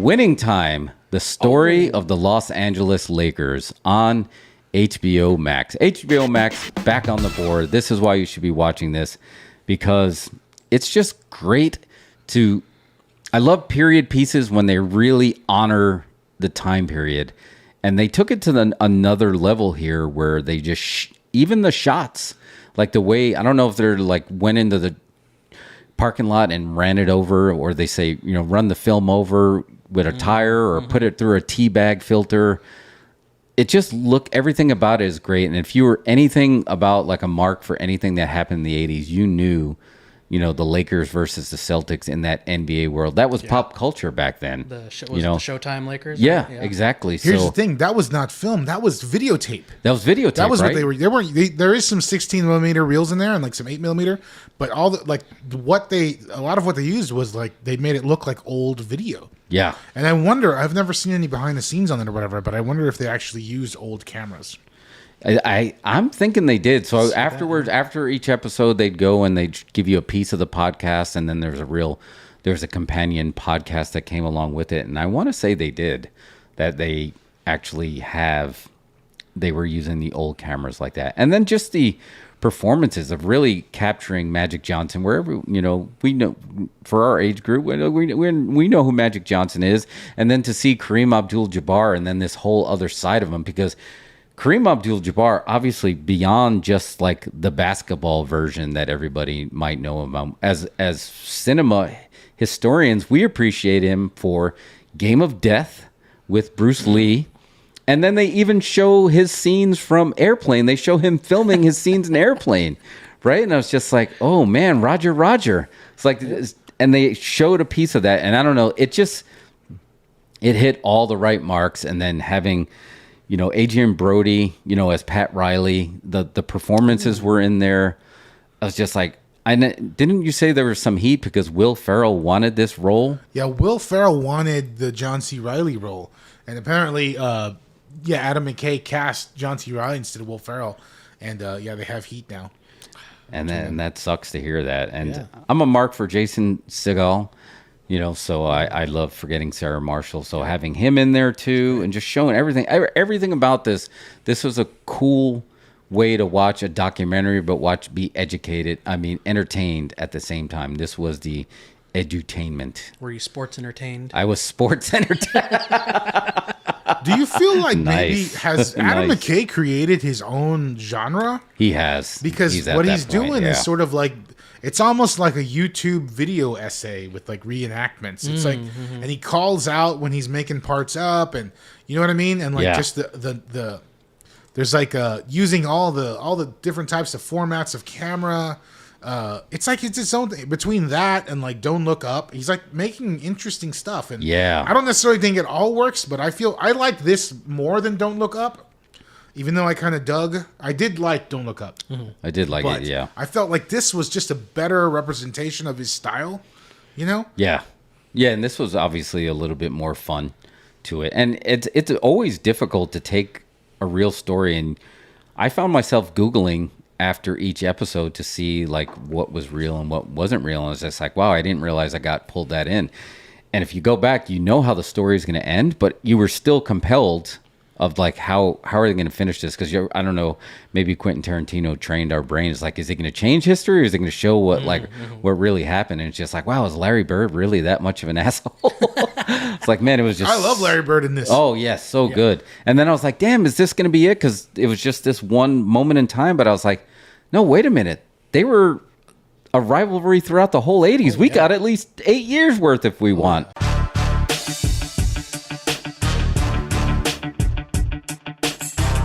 Winning Time, the story of the Los Angeles Lakers on HBO Max. HBO Max back on the board. This is why you should be watching this, because it's just great to... I love period pieces when they really honor the time period. And they took it to another level here where they just... even the shots, like the way... I don't know if they're like went into the parking lot and ran it over, or they say, you know, run the film over with a tire or put it through a tea bag filter. It just everything about it is great. And if you were anything about like a mark for anything that happened in the 80s, you knew, you know, the Lakers versus the Celtics in that NBA world. That was pop culture back then. The Showtime Lakers? Yeah, exactly. Here's the thing. That was not film. That was videotape. That was videotape, That was right? what they were. There is some 16 millimeter reels in there and like some 8 millimeter, but a lot of what they used was like, they made it look like old video. Yeah. And I wonder, I've never seen any behind the scenes on it or whatever, but I wonder if they actually used old cameras. I'm thinking they did. So afterwards, after each episode, they'd go and they'd give you a piece of the podcast, and then there's a companion podcast that came along with it. And I want to say they did, that they actually they were using the old cameras like that. And then just the performances of really capturing Magic Johnson, wherever, you know, we know for our age group, we know who Magic Johnson is. And then to see Kareem Abdul-Jabbar and then this whole other side of him, because Kareem Abdul-Jabbar, obviously beyond just like the basketball version that everybody might know about, as cinema historians, we appreciate him for Game of Death with Bruce Lee. And then they even show his scenes from Airplane. They show him filming his scenes in Airplane, right? And I was just like, oh man, Roger. It's like, and they showed a piece of that. And I don't know, it hit all the right marks. And then having, you know, Adrien Brody, you know, as Pat Reilly, the performances were in there. I was just like, didn't you say there was some heat because Will Ferrell wanted this role? Yeah, Will Ferrell wanted the John C. Reilly role. And apparently, Adam McKay cast John C. Reilly instead of Will Ferrell. And they have heat now. And that sucks to hear that. And I'm a mark for Jason Segel. You know, so I love Forgetting Sarah Marshall. So having him in there too, and just showing everything about this. This was a cool way to watch a documentary, but be educated. I mean, entertained at the same time. This was the edutainment. Were you sports entertained? I was sports entertained. Do you feel like maybe has Adam McKay created his own genre? He has. Because what he's doing is sort of like, it's almost like a YouTube video essay with like reenactments. It's like, and he calls out when he's making parts up, and you know what I mean? And like just the there's like using all the different types of formats of camera. It's like it's its own thing. Between that and like Don't Look Up, he's like making interesting stuff. And I don't necessarily think it all works, but I feel I like this more than Don't Look Up. Even though I kind of I did like Don't Look Up. I did like it, yeah. I felt like this was just a better representation of his style, you know? Yeah. Yeah, and this was obviously a little bit more fun to it. And it's always difficult to take a real story. And I found myself Googling after each episode to see like what was real and what wasn't real. And I was just like, wow, I didn't realize I got pulled that in. And if you go back, you know how the story is going to end, but you were still compelled of like how are they going to finish this? Because I don't know, maybe Quentin Tarantino trained our brains. Like, is it going to change history, or is it going to show what what really happened? And it's just like, wow, is Larry Bird really that much of an asshole? It's like, man, it was just. I love Larry Bird in this. Oh yes, so good. And then I was like, damn, is this going to be it? Because it was just this one moment in time. But I was like, no, wait a minute, they were a rivalry throughout the whole 80s. We got at least 8 years worth if we want.